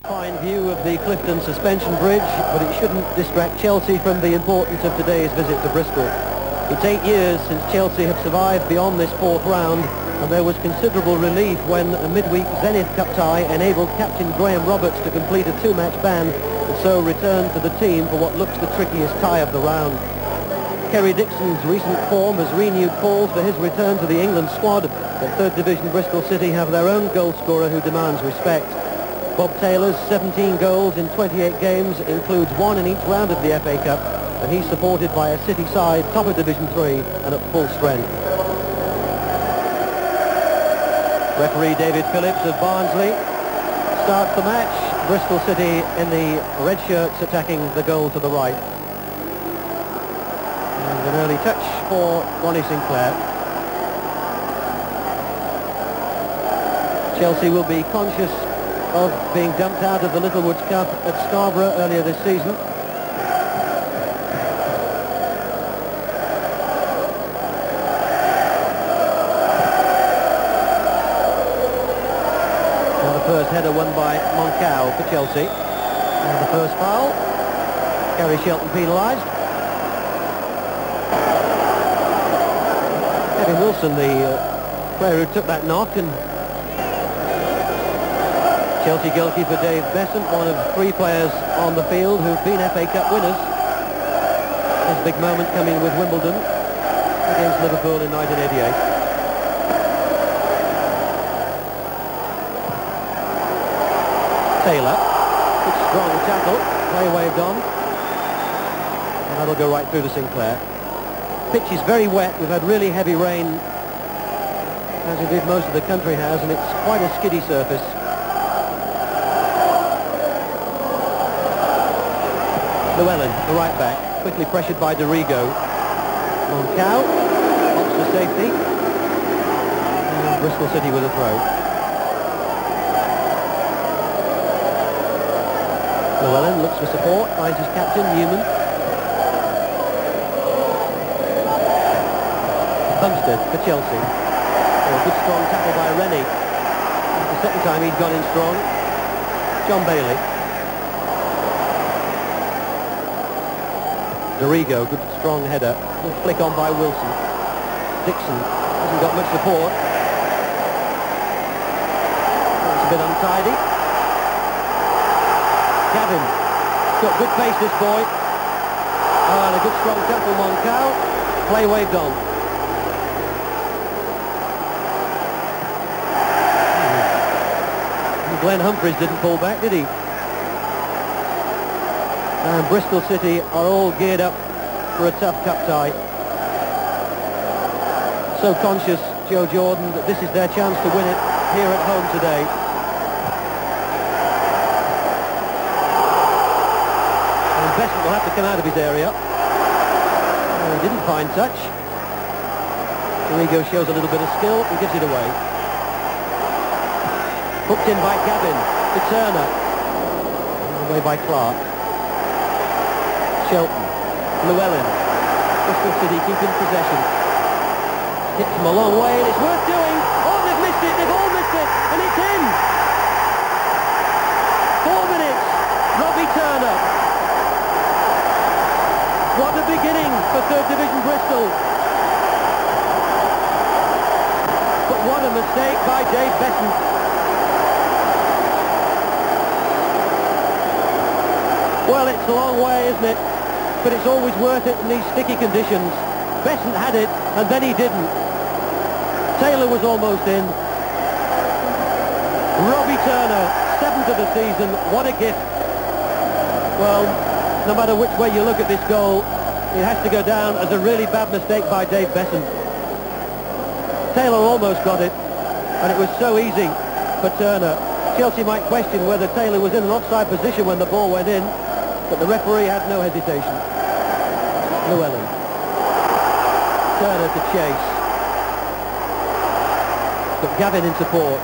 Fine view of the Clifton Suspension Bridge, but it shouldn't distract Chelsea from the importance of today's visit to Bristol. It's 8 years since Chelsea have survived beyond this fourth round, and there was considerable relief when a midweek Zenith Cup tie enabled captain Graham Roberts to complete a two-match ban and so return to the team for what looks the trickiest tie of the round. Kerry Dixon's recent form has renewed calls for his return to the England squad, but third division Bristol City have their own goal scorer who demands respect. Bob Taylor's 17 goals in 28 games includes one in each round of the FA Cup, and he's supported by a City side top of Division 3 and at full strength. Referee David Phillips of Barnsley starts the match. Bristol City in the red shirts attacking the goal to the right. And an early touch for Ronnie Sinclair. Chelsea will be conscious of being dumped out of the Littlewoods Cup at Scarborough earlier this season. And the first header won by Moncau for Chelsea. And the first foul. Gary Shelton penalised. Kevin Wilson, the player who took that knock, and Chelsea goalkeeper Dave Besant, one of three players on the field who've been FA Cup winners. His big moment coming with Wimbledon against Liverpool in 1988. Taylor, good strong tackle, play waved on, and that'll go right through to Sinclair. Pitch is very wet, we've had really heavy rain, as indeed most of the country has, and it's quite a skiddy surface. Llewellyn, the right back, quickly pressured by Dorigo. Moncau opts for safety. And Bristol City with a throw. Llewellyn looks for support, finds his captain, Newman. Bumstead for Chelsea. A good strong tackle by Rennie. The second time he's gone in strong. John Bailey. Dorigo, good strong header. Good flick on by Wilson. Dixon hasn't got much support. It's a bit untidy. Gavin. Got good pace, this boy. And a good strong tackle, Moncau. Play waved on. Glenn Humphreys didn't pull back, did he? And Bristol City are all geared up for a tough cup tie. So conscious, Joe Jordan, that this is their chance to win it here at home today. And Besant will have to come out of his area. He didn't find touch. Dorigo shows a little bit of skill and gives it away. Hooked in by Gavin to Turner. Away by Clark. Shelton, Llewellyn, Bristol City keeping possession. Hits them a long way, and it's worth doing. Oh, they've missed it, they've all missed it, and it's in. 4 minutes, Robbie Turner. What a beginning for third division Bristol. But what a mistake by Dave Besant. Well, it's a long way, isn't it? But it's always worth it in these sticky conditions. Besant had it, and then he didn't. Taylor was almost in. Robbie Turner, 7th of the season. What a gift. Well, no matter which way you look at this goal, it has to go down as a really bad mistake by Dave Besant. Taylor almost got it, and it was so easy for Turner. Chelsea might question whether Taylor was in an offside position when the ball went in, but the referee had no hesitation. Llewellyn. Turner to chase. But Gavin in support.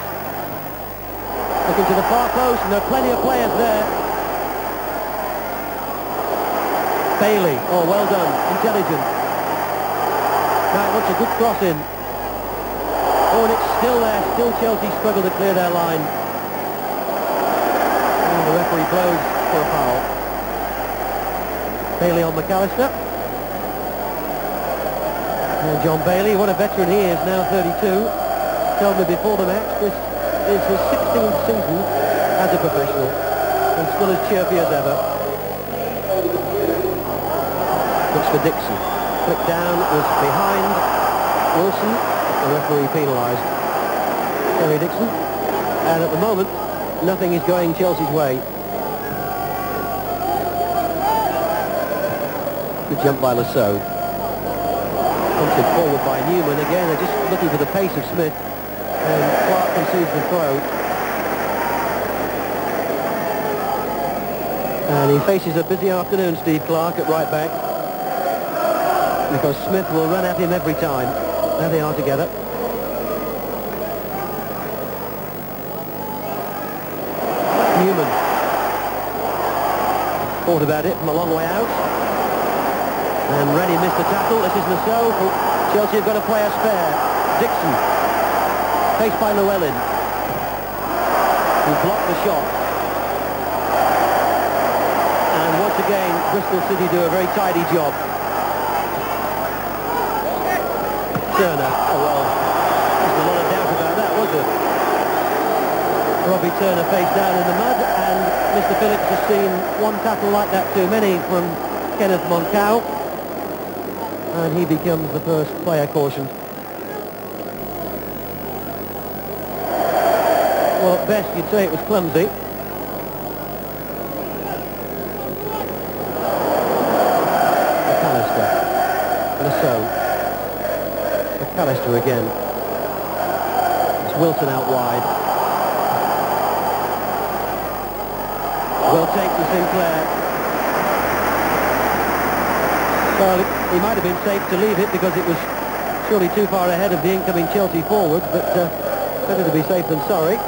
Looking to the far post, and there are plenty of players there. Bailey. Oh, well done. Intelligent. Now it looks a good cross in. Oh, and it's still there. Still Chelsea struggle to clear their line. And The referee blows for a foul. Bailey on McAllister. And John Bailey, what a veteran he is, now 32. Told me before the match, this is his 16th season as a professional, and still as chirpy as ever. Looks for Dixon. Click down was behind Wilson. The referee penalised Terry Dixon. And at the moment, nothing is going Chelsea's way. Good jump by Lasso. Punted forward by Newman. Again, they're just looking for the pace of Smith. And Clark concedes the throw. And he faces a busy afternoon, Steve Clark, at right back. Because Smith will run at him every time. There they are together. Newman. Thought about it from a long way out. And Rennie missed the tackle. This is Lasso. Chelsea have got to play a spare. Dixon. Faced by Llewellyn. Who blocked the shot. And once again, Bristol City do a very tidy job. Turner. Oh well, there's a lot of doubt about that, was there? Robbie Turner face down in the mud, and Mr. Phillips has seen one tackle like that too many from Kenneth Moncal, and he becomes the first player cautioned. Well, at best you'd say it was clumsy. McAllister. Lasso. McAllister again. It's Wilson out wide. Well taken to Sinclair. Well, he might have been safe to leave it because it was surely too far ahead of the incoming Chelsea forwards, but better to be safe than sorry.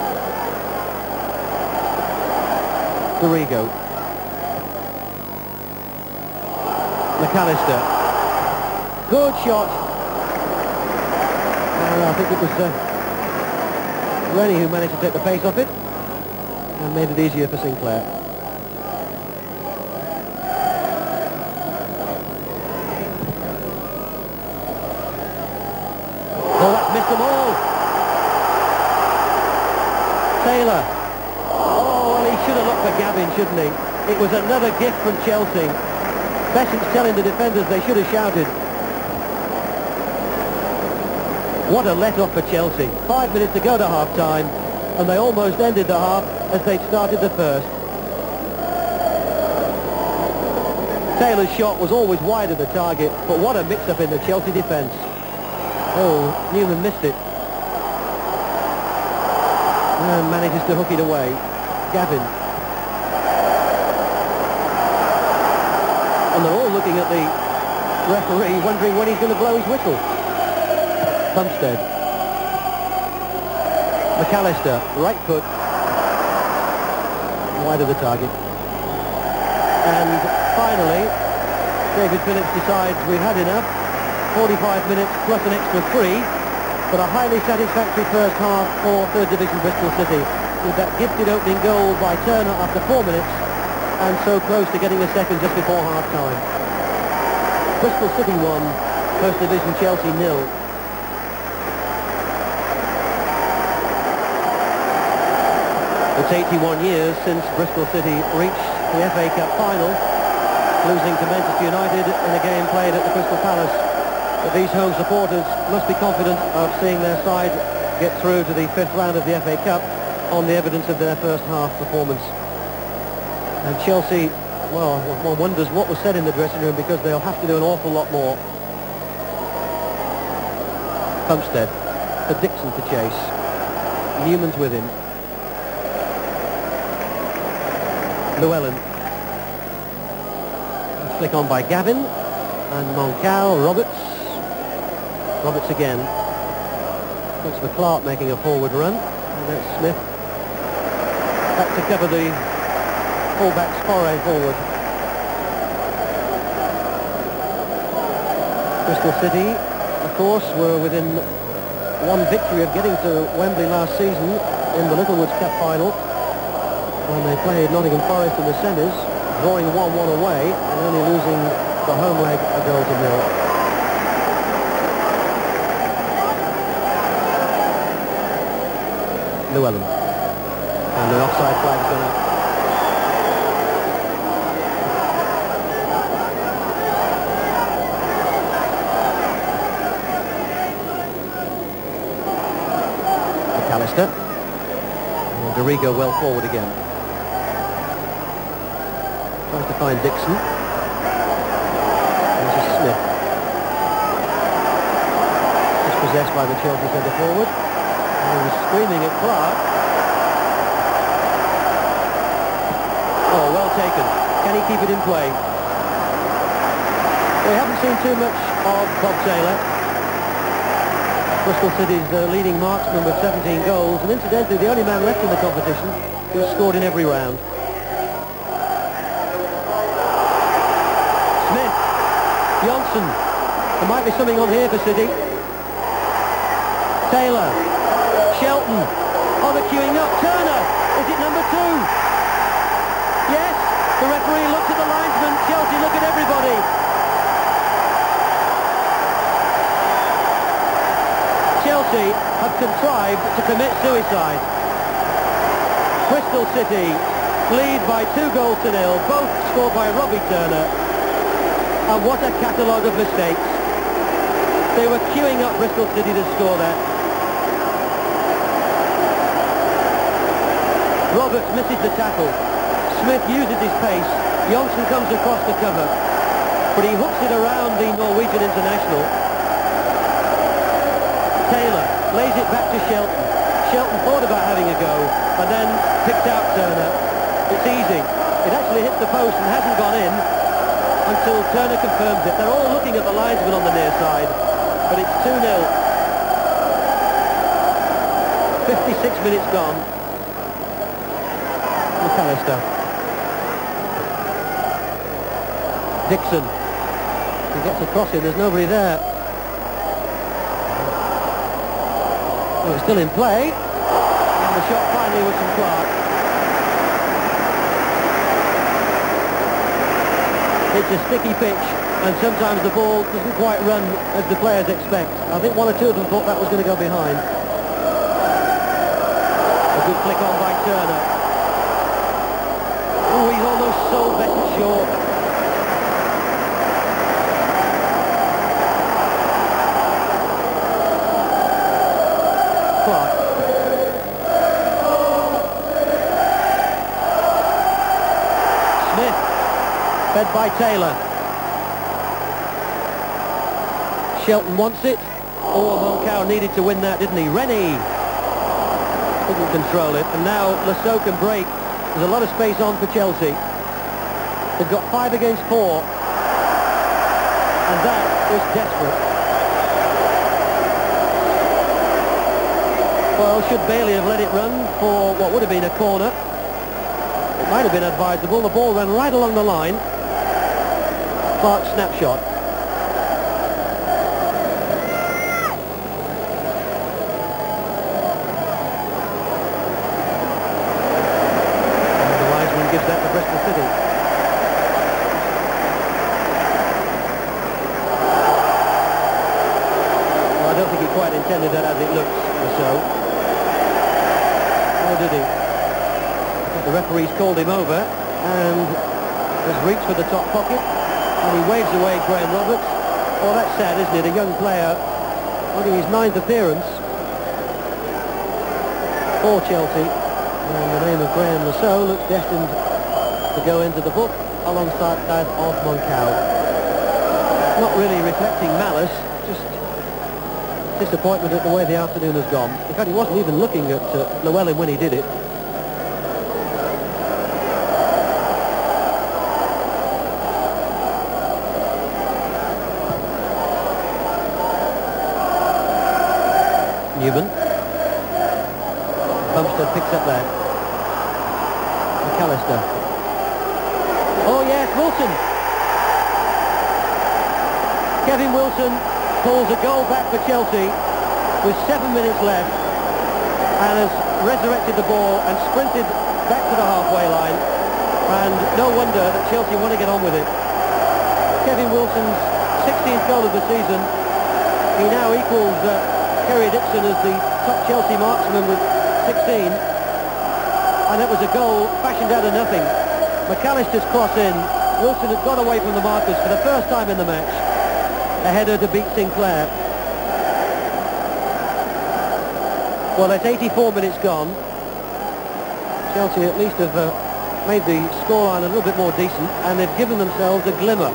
Garrigo. McAllister. Good shot. I think it was Rennie who managed to take the pace off it and made it easier for Sinclair. Oh, that's missed them all. Taylor. Oh, well, he should have looked for Gavin, shouldn't he? It was another gift from Chelsea. Besant's telling the defenders they should have shouted. What a let-off for Chelsea. 5 minutes to go to half-time, and they almost ended the half as they'd started the first. Taylor's shot was always wide of the target, but what a mix-up in the Chelsea defence. Oh, Newman missed it. And manages to hook it away. Gavin. And they're all looking at the referee, wondering when he's going to blow his whistle. Bumstead. McAllister, right foot. Wide of the target. And finally, David Phillips decides we've had enough. 45 minutes plus an extra 3. But a highly satisfactory first half for 3rd Division Bristol City. With that gifted opening goal by Turner after 4 minutes. And so close to getting a second just before half-time. Bristol City 1, 1st Division Chelsea 0. It's 81 years since Bristol City reached the FA Cup final, losing to Manchester United in a game played at the Crystal Palace. But these home supporters must be confident of seeing their side get through to the 5th round of the FA Cup on the evidence of their first half performance. And Chelsea, well, one wonders what was said in the dressing room because they'll have to do an awful lot more. Bumstead for Dixon to chase. Newman's with him. Llewellyn. Flick on by Gavin. And Moncal, Roberts. Roberts again. Looks for Clark making a forward run. And that's Smith. Back to cover the full-back foray forward. Bristol City, of course, were within one victory of getting to Wembley last season in the Littlewoods Cup final. when they played Nottingham Forest in the semis, drawing 1-1 away and only losing the home leg a goal to nil. Llewellyn. And the offside flag's gone up. McAllister. And Dorigo well forward again. Tries to find Dixon. This is Smith. Dispossessed by the Chelsea centre forward. And he was screaming at Clark. Oh, well taken. Can he keep it in play? We haven't seen too much of Bob Taylor. Bristol City's leading marksman with 17 goals, and incidentally the only man left in the competition who's scored in every round. Smith, Johnson, there might be something on here for City. Taylor, Shelton, oh they're queuing up, Turner, is it number 2? Yes, the referee looks at the linesman, Chelsea look at everybody. Chelsea have contrived to commit suicide. Bristol City lead by 2 goals to nil, both scored by Robbie Turner. And what a catalogue of mistakes. They were queuing up Bristol City to score that. Roberts misses the tackle. Smith uses his pace. Johnson comes across the cover. But he hooks it around the Norwegian international. Taylor lays it back to Shelton. Shelton thought about having a go and then picked out Turner. It's easy. It actually hits the post and hasn't gone in until Turner confirms it. They're all looking at the linesman on the near side, but it's 2-0. 56 minutes gone. McAllister. Dixon. He gets across it, there's nobody there. Well, it's still in play, and the shot finally was from Clark. It's a sticky pitch, and sometimes the ball doesn't quite run as the players expect. I think 1 or 2 of them thought that was going to go behind. A good flick on by Turner. Oh, he's almost so better short. Clark. Smith, fed by Taylor. Shelton wants it. Oh, Moncau needed to win that, didn't he? Rennie couldn't control it, and now Lasseau can break. There's a lot of space on for Chelsea. They've got 5 against 4, and that was desperate. Well, should Bailey have let it run for what would have been a corner? It might have been advisable. The ball ran right along the line. Clark's snapshot. And the linesman gives that to Bristol City. Well, I don't think he quite intended that as it looks or so. Or did he? The referee's called him over and has reached for the top pocket, and he waves away Graham Roberts. Oh, that's sad, isn't it? A young player, only his 9th appearance for Chelsea, and the name of Graham Lasseau looks destined to go into the book alongside that of Moncau. Not really reflecting malice, just disappointment at the way the afternoon has gone. In fact, he wasn't even looking at Llewellyn when he did it. Newman. Bumstead picks up that. McAllister. Oh yes, Wilson. Kevin Wilson pulls a goal back for Chelsea with 7 minutes left and has resurrected the ball and sprinted back to the halfway line, and no wonder that Chelsea want to get on with it. Kevin Wilson's 16th goal of the season. He now equals Kerry Dixon as the top Chelsea marksman with 16, and it was a goal fashioned out of nothing. McAllister's cross in. Wilson had got away from the markers for the first time in the match. A header to beat Sinclair. Well, that's 84 minutes gone. Chelsea at least have made the scoreline a little bit more decent, and they've given themselves a glimmer.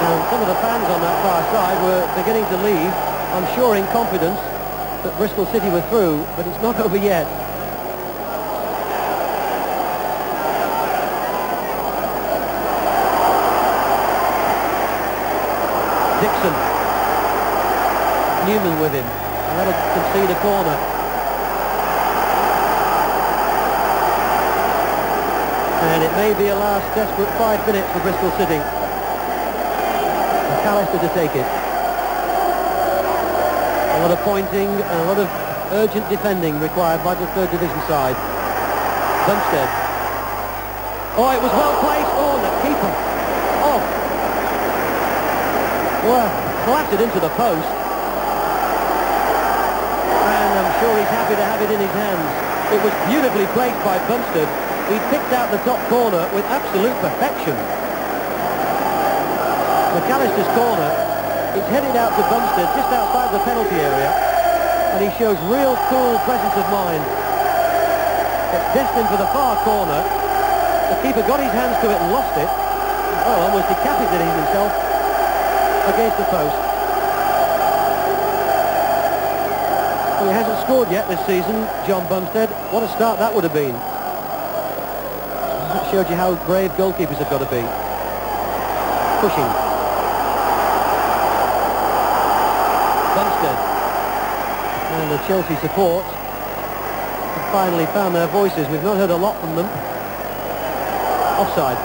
And some of the fans on that far side were beginning to leave, I'm sure in confidence that Bristol City were through, but it's not over yet. Dixon. Newman with him. And that'll concede a corner. And it may be a last desperate 5 minutes for Bristol City. McAllister to take it. A lot of pointing and a lot of urgent defending required by the third division side. Bumstead. Oh, it was well placed. Oh, the keeper. Oh. Well, clattered into the post. And I'm sure he's happy to have it in his hands. It was beautifully placed by Bumstead. He picked out the top corner with absolute perfection. McAllister's corner, it's headed out to Bumstead just outside the penalty area, and he shows real cool presence of mind. It's destined for the far corner. The keeper got his hands to it and lost it. Oh, almost decapitating himself against the post. Well, he hasn't scored yet this season, John Bumstead. What a start that would have been. That showed you how brave goalkeepers have got to be. Pushing. Bumstead. And the Chelsea support have finally found their voices. We've not heard a lot from them. Offside.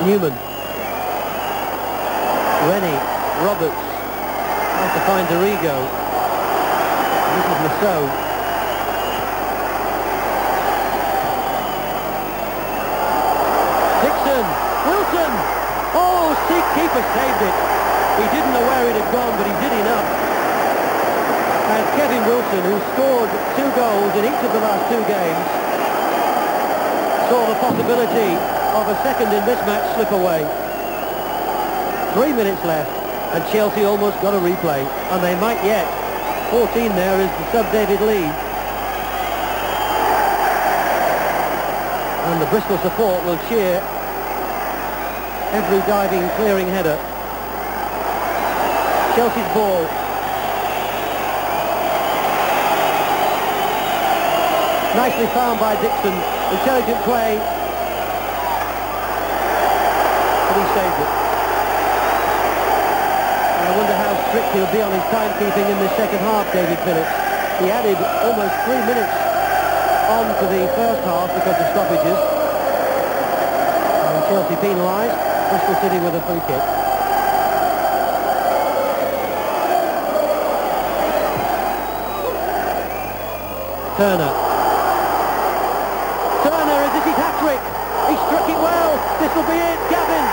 Newman. Rennie. Roberts. Trying to find Dorigo. This is Massot. Dixon. Wilson. Oh, keeper saved it. He didn't know where it had gone, but he did enough. And Kevin Wilson, who scored 2 goals in each of the last 2 games, saw the possibility of a second in this match slip away. 3 minutes left, and Chelsea almost got a replay, and they might yet. 14 there is the sub-David Lee. And the Bristol support will cheer every diving, clearing header. Chelsea's ball. Nicely found by Dixon. Intelligent play. But he saved it. I wonder how strict he'll be on his timekeeping in the second half, David Phillips. He added almost 3 minutes on to the first half because of stoppages. And Chelsea penalised. Bristol City with a free kick. Turner. Turner, is this his hat-trick? He struck it well. This will be it. Gavin.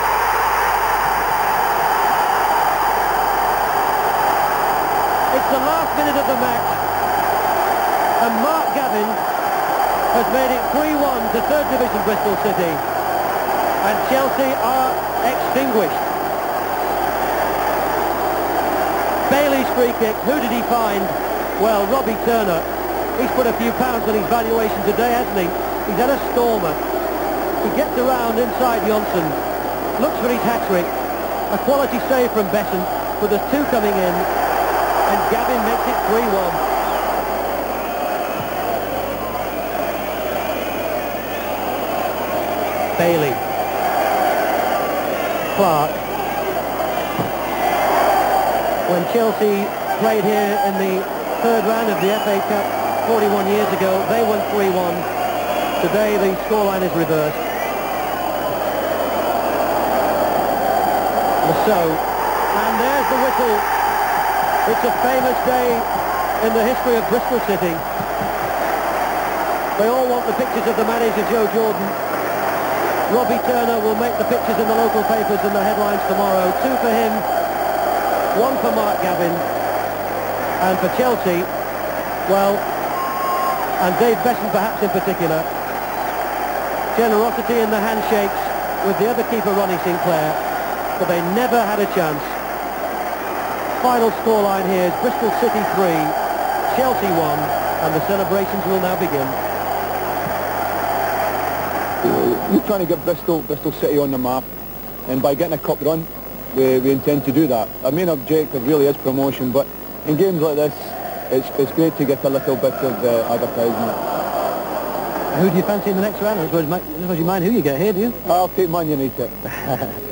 It's the last minute of the match, and Mark Gavin has made it 3-1 to third division Bristol City, and Chelsea are extinguished. Bailey's free kick, who did he find? Well, Robbie Turner. He's put a few pounds on his valuation today, hasn't he? He's had a stormer. He gets around inside Johnson, looks for his hat-trick, a quality save from Besson, but there's 2 coming in. And Gavin makes it 3-1. Bailey. Clark. When Chelsea played here in the 3rd round of the FA Cup 41 years ago, they won 3-1. Today the scoreline is reversed. So, and there's the whistle. It's a famous day in the history of Bristol City. They all want the pictures of the manager, Joe Jordan. Robbie Turner will make the pictures in the local papers and the headlines tomorrow. 2 for him, 1 for Mark Gavin. And for Chelsea, well, and Dave Besson perhaps in particular, generosity in the handshakes with the other keeper, Ronnie Sinclair, but they never had a chance. Final scoreline here is Bristol City 3, Chelsea 1, and the celebrations will now begin. We're trying to get Bristol City on the map, and by getting a cup run, we intend to do that. Our main objective really is promotion, but in games like this, it's great to get a little bit of advertisement. Who do you fancy in the next round? I suppose you mind who you get here, do you? I'll take Man United.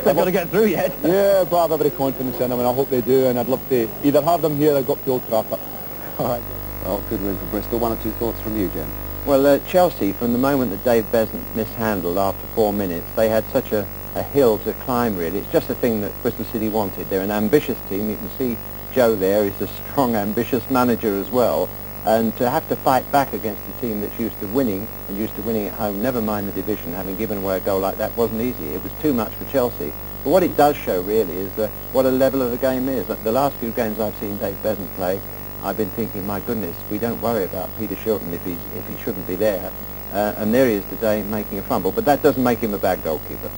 They've got to get through yet. Yeah, but I have every confidence in them, and I hope they do, and I'd love to either have them here or go up to Old Trafford. All right. Well, good win for Bristol. 1 or 2 thoughts from you, Jen? Well, Chelsea, from the moment that Dave Besant mishandled after 4 minutes, they had such a hill to climb, really. It's just the thing that Bristol City wanted. They're an ambitious team. You can see Joe there. He's a strong, ambitious manager as well. And to have to fight back against a team that's used to winning, and used to winning at home, never mind the division, having given away a goal like that wasn't easy. It was too much for Chelsea. But what it does show, really, is what a level of the game is. The last few games I've seen Dave Besant play, I've been thinking, my goodness, we don't worry about Peter Shilton if he shouldn't be there. And there he is today making a fumble. But that doesn't make him a bad goalkeeper.